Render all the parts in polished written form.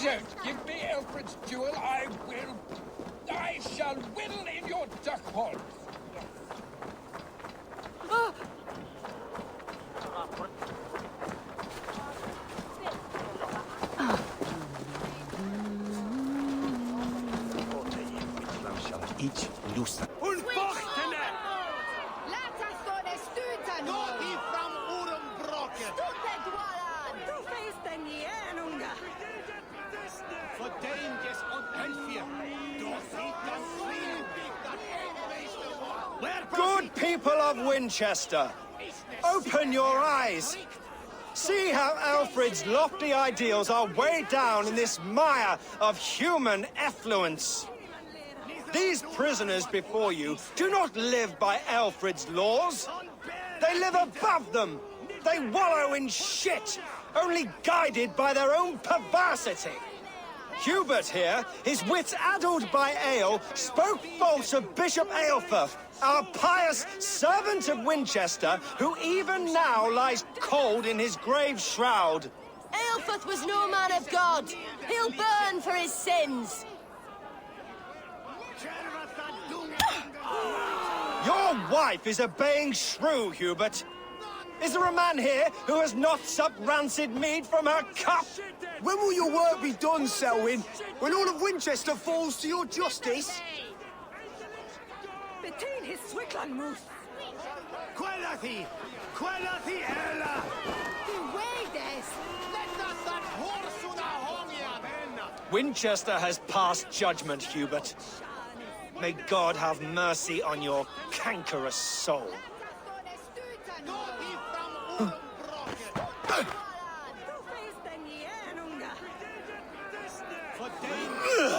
don't give me Alfred's jewel, I shall whittle in your duck horns. Each loose. Good people of Winchester, open your eyes. See how Alfred's lofty ideals are weighed down in this mire of human effluence. These prisoners before you do not live by Alfred's laws. They live above them. They wallow in shit, only guided by their own perversity. Hubert here, his wits addled by ale, spoke false of Bishop Aelfer, our pious servant of Winchester, who even now lies cold in his grave shroud. Aelfer was no man of God. He'll burn for his sins. Your wife is obeying shrew, Hubert. Is there a man here who has not supped rancid mead from her cup? When will your work be done, Selwyn? When all of Winchester falls to your justice? Between his Swickland moose. Quellati! Quellati ella! Winchester has passed judgment, Hubert. May God have mercy on your cankerous soul. There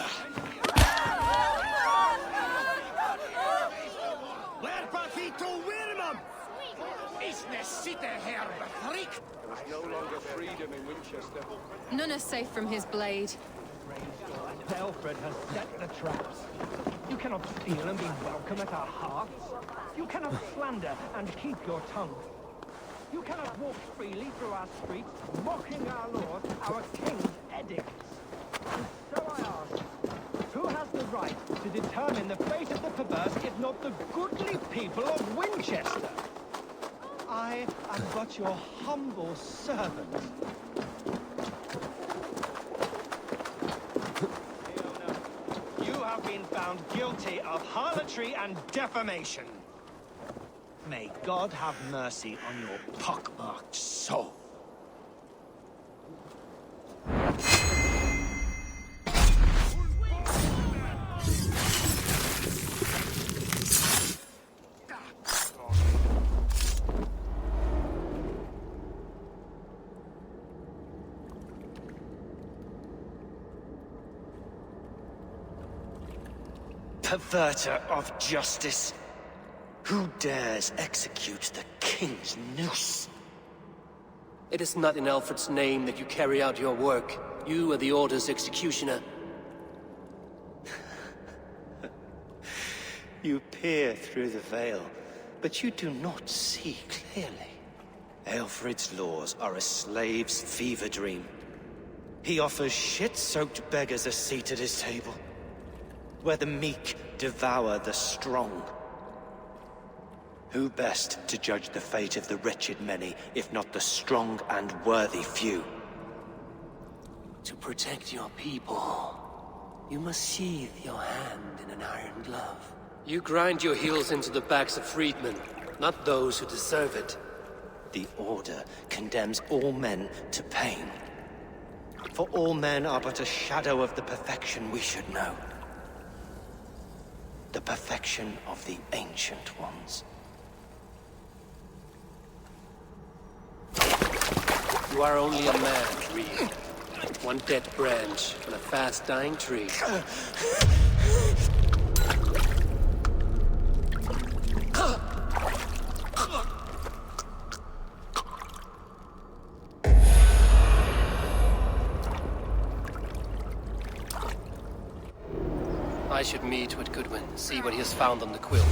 is no longer freedom in Winchester. None are safe from his blade. Alfred has set the traps. You cannot steal and be welcome at our hearths. You cannot slander and keep your tongue. You cannot walk freely through our streets, mocking our lord, our king's edicts. And so I ask, who has the right to determine the fate of the perverse, if not the goodly people of Winchester? I am but your humble servant. You have been found guilty of harlotry and defamation. May God have mercy on your pockmarked soul. Perverter of justice. Who dares execute the king's noose? It is not in Alfred's name that you carry out your work. You are the Order's executioner. You peer through the veil, but you do not see clearly. Alfred's laws are a slave's fever dream. He offers shit-soaked beggars a seat at his table, where the meek devour the strong. Who best to judge the fate of the wretched many, if not the strong and worthy few? To protect your people, you must sheathe your hand in an iron glove. You grind your heels into the backs of freedmen, not those who deserve it. The Order condemns all men to pain. For all men are but a shadow of the perfection we should know. The perfection of the Ancient Ones. You are only a man, Reed. One dead branch on a fast-dying tree. I should meet with Goodwin, see what he has found on the quill.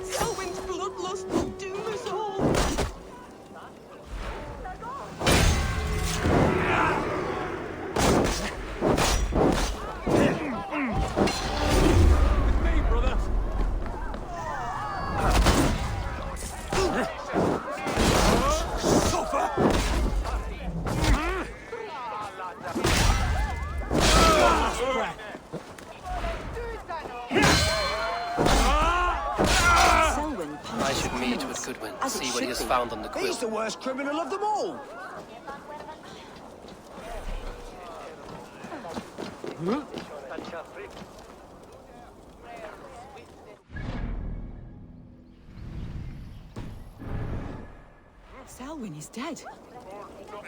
Selwyn's bloodlust will doom us all. I should meet with Goodwin, As it see what he has should be. found on the quill. He's the worst criminal of them all. Selwyn is dead.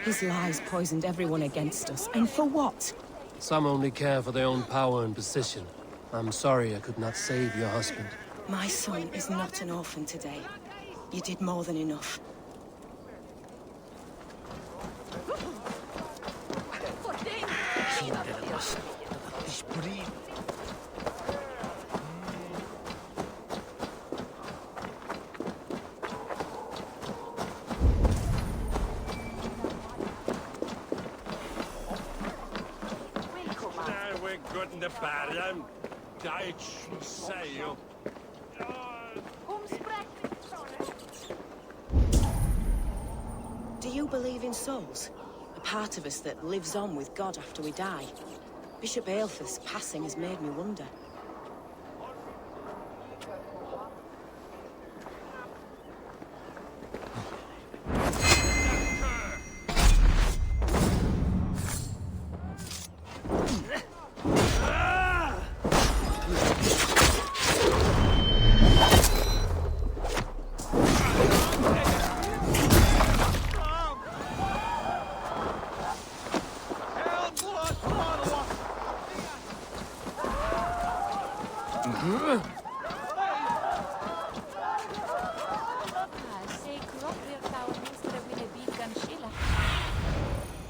His lies poisoned everyone against us, and for what? Some only care for their own power and position. I'm sorry I could not save your husband. My son is not an orphan today. You did more than enough. We're good in the barrier. Sail. Do you believe in souls? A part of us that lives on with God after we die? Bishop Aelfirth's passing has made me wonder.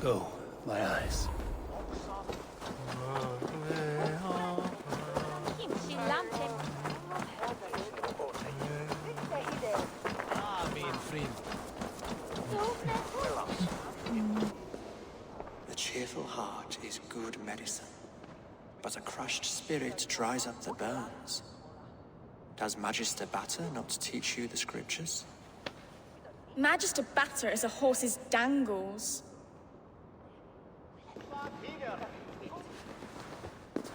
Go, my eyes. The cheerful heart is good medicine, but a crushed spirit dries up the bones. Does Magister Batter not teach you the scriptures? Magister Batter is a horse's dangles.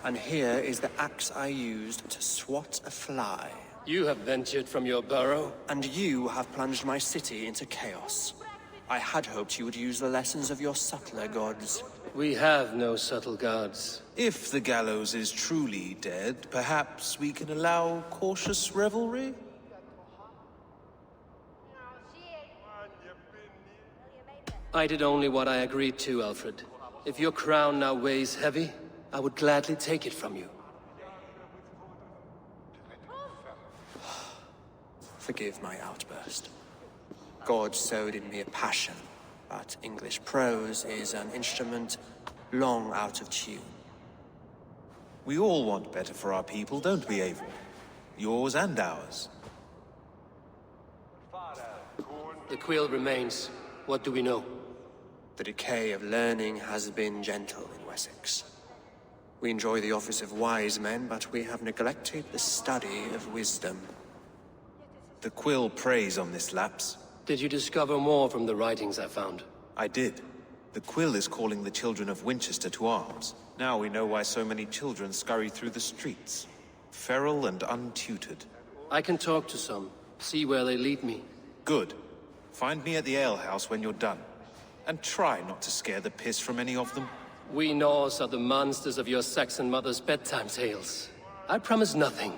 And here is the axe I used to swat a fly. You have ventured from your burrow? And you have plunged my city into chaos. I had hoped you would use the lessons of your subtler gods. We have no subtle gods. If the Gallows is truly dead, perhaps we can allow cautious revelry? I did only what I agreed to, Alfred. If your crown now weighs heavy, I would gladly take it from you. Forgive my outburst. God sowed in me a passion, but English prose is an instrument long out of tune. We all want better for our people, don't we, Avery? Yours and ours. The quill remains. What do we know? The decay of learning has been gentle in Wessex. We enjoy the office of wise men, but we have neglected the study of wisdom. The quill preys on this lapse. Did you discover more from the writings I found? I did. The quill is calling the children of Wincestre to arms. Now we know why so many children scurry through the streets. Feral and untutored. I can talk to some, see where they lead me. Good. Find me at the alehouse when you're done. And try not to scare the piss from any of them. We Norse are the monsters of your Saxon mother's bedtime tales. I promise nothing.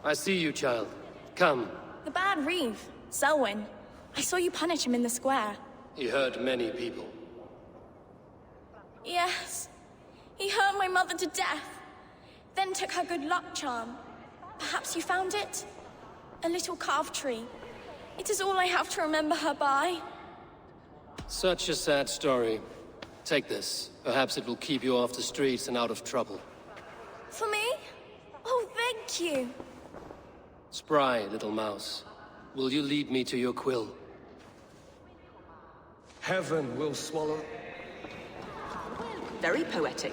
I see you, child. Come. The bad reeve, Selwyn. I saw you punish him in the square. He hurt many people. Yes. He hurt my mother to death. Then took her good luck charm. Perhaps you found it? A little carved tree. It is all I have to remember her by. Such a sad story. Take this. Perhaps it will keep you off the streets and out of trouble. For me? Oh, thank you. Spry, little mouse. Will you lead me to your quill? Heaven will swallow. Very poetic.